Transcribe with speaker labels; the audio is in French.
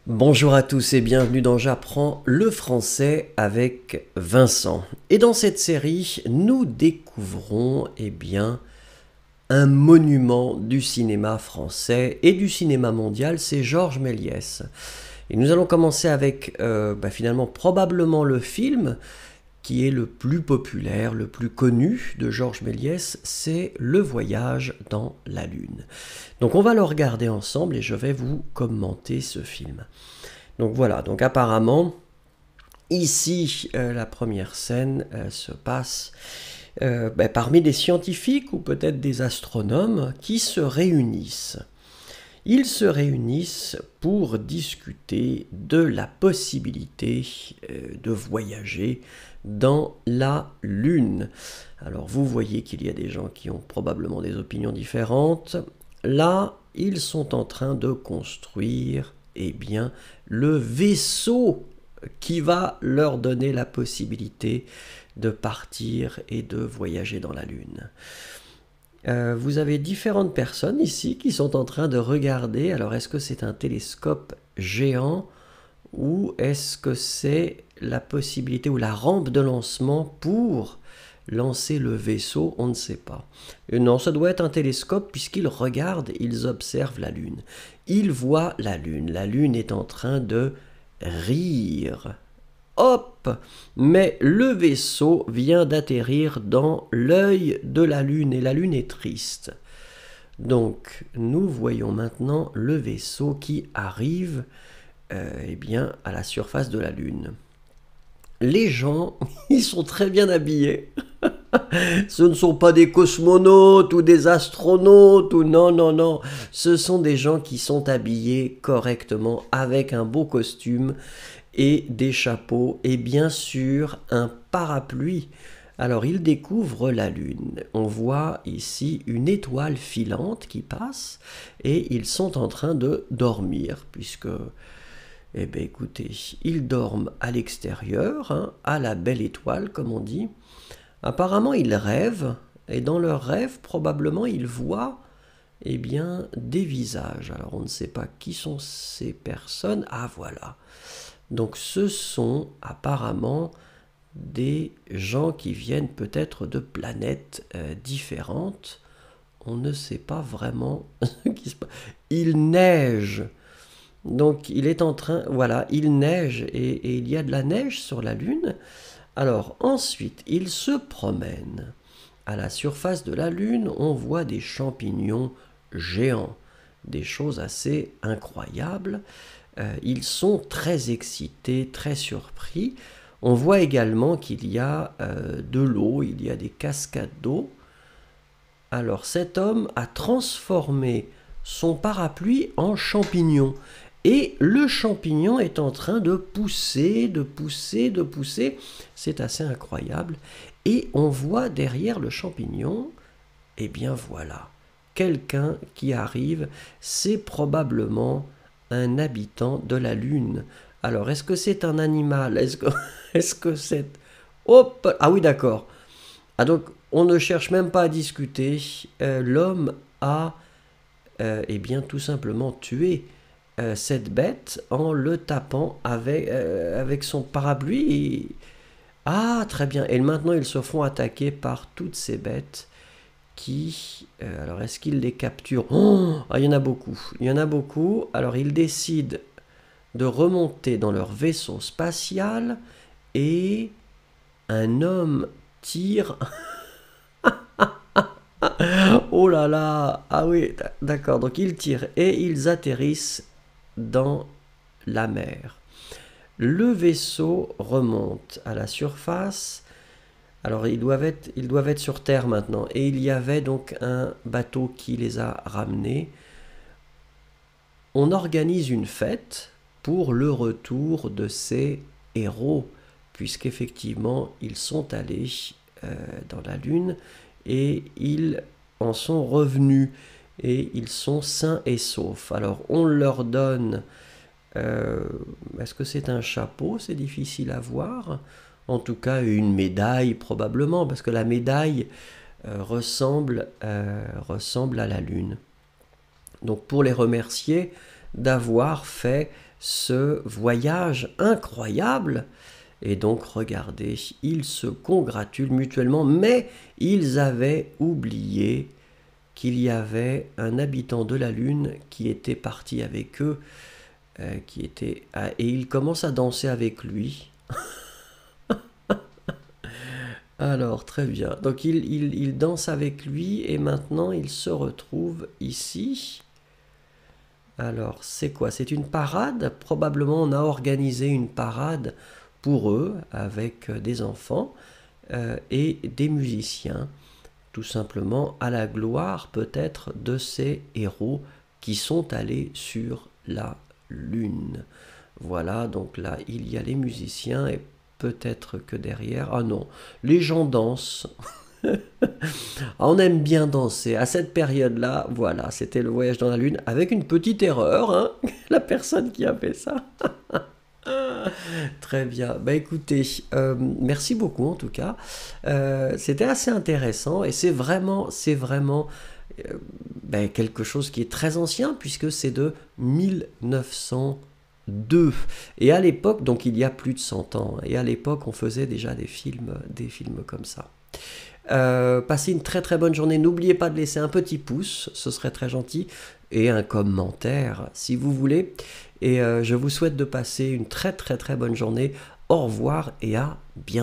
Speaker 1: Bonjour à tous et bienvenue dans J'apprends le français avec Vincent. Et dans cette série, nous découvrons un monument du cinéma français et du cinéma mondial, c'est Georges Méliès. Et nous allons commencer avec finalement probablement le film qui est le plus populaire, le plus connu de Georges Méliès, c'est Le Voyage dans la Lune. Donc on va le regarder ensemble et je vais vous commenter ce film. Donc voilà, donc apparemment, ici, la première scène se passe parmi des scientifiques ou peut-être des astronomes qui se réunissent. Ils se réunissent pour discuter de la possibilité de voyager dans la Lune. Alors vous voyez qu'il y a des gens qui ont probablement des opinions différentes. Là, ils sont en train de construire le vaisseau qui va leur donner la possibilité de partir et de voyager dans la Lune. Vous avez différentes personnes ici qui sont en train de regarder. Alors, est-ce que c'est un télescope géant ou est-ce que c'est la possibilité ou la rampe de lancement pour lancer le vaisseau? On ne sait pas. Non, ça doit être un télescope puisqu'ils regardent, ils observent la Lune. Ils voient la Lune. La Lune est en train de rire. Hop! Mais le vaisseau vient d'atterrir dans l'œil de la Lune et la Lune est triste. Donc, nous voyons maintenant le vaisseau qui arrive à la surface de la Lune. Les gens, ils sont très bien habillés. Ce ne sont pas des cosmonautes ou des astronautes ou non, non, non. Ce sont des gens qui sont habillés correctement avec un beau costume et des chapeaux et bien sûr un parapluie. Alors ils découvrent la Lune. On voit ici une étoile filante qui passe et ils sont en train de dormir puisque, écoutez, ils dorment à l'extérieur, à la belle étoile comme on dit. Apparemment ils rêvent et dans leurs rêves probablement ils voient des visages. Alors on ne sait pas qui sont ces personnes. Ah voilà. Donc ce sont apparemment des gens qui viennent peut-être de planètes différentes. On ne sait pas vraiment ce qui se passe. Il neige. Donc il est en train, voilà, il neige et il y a de la neige sur la Lune. Alors ensuite, il se promène. À la surface de la Lune, on voit des champignons géants, des choses assez incroyables. Ils sont très excités, très surpris. On voit également qu'il y a de l'eau, il y a des cascades d'eau. Alors cet homme a transformé son parapluie en champignon. Et le champignon est en train de pousser, de pousser, de pousser. C'est assez incroyable. Et on voit derrière le champignon, voilà, quelqu'un qui arrive. C'est probablement un habitant de la Lune. Alors, est-ce que c'est un animal? Est-ce que c'est... Hop! Ah oui, d'accord. Ah donc, on ne cherche même pas à discuter. L'homme a, tout simplement tué cette bête en le tapant avec son parapluie. Ah, très bien. Et maintenant, ils se font attaquer par toutes ces bêtes qui... alors, est-ce qu'ils les capturent? Oh, ah, il y en a beaucoup. Il y en a beaucoup. Alors, ils décident de remonter dans leur vaisseau spatial et un homme tire... Oh là là! Ah oui, d'accord. Donc, ils tirent et ils atterrissent dans la mer. Le vaisseau remonte à la surface. Alors ils doivent être sur Terre maintenant. Et il y avait donc un bateau qui les a ramenés. On organise une fête pour le retour de ces héros, puisqu'effectivement ils sont allés dans la Lune et ils en sont revenus et ils sont sains et saufs. Alors on leur donne... est-ce que c'est un chapeau? C'est difficile à voir. En tout cas, une médaille probablement, parce que la médaille ressemble à la Lune. Donc pour les remercier, d'avoir fait ce voyage incroyable. Et donc, regardez, ils se congratulent mutuellement, mais ils avaient oublié qu'il y avait un habitant de la Lune qui était parti avec eux, et il commence à danser avec lui. Alors, très bien. Donc, il danse avec lui, et maintenant, il se retrouve ici. Alors, c'est quoi? C'est une parade? Probablement, on a organisé une parade pour eux, avec des enfants et des musiciens, tout simplement à la gloire peut-être de ces héros qui sont allés sur la Lune. Voilà, donc là, il y a les musiciens et peut-être que derrière... Ah non, les gens dansent. On aime bien danser. À cette période-là, voilà, c'était le voyage dans la Lune avec une petite erreur, hein, la personne qui a fait ça. Très bien. Bah écoutez, merci beaucoup en tout cas. C'était assez intéressant et c'est vraiment quelque chose qui est très ancien puisque c'est de 1902. Et à l'époque, donc il y a plus de 100 ans, et à l'époque on faisait déjà des films comme ça. Passez une très très bonne journée. N'oubliez pas de laisser un petit pouce, ce serait très gentil, et un commentaire si vous voulez. Et je vous souhaite de passer une très très très bonne journée. Au revoir et à bientôt.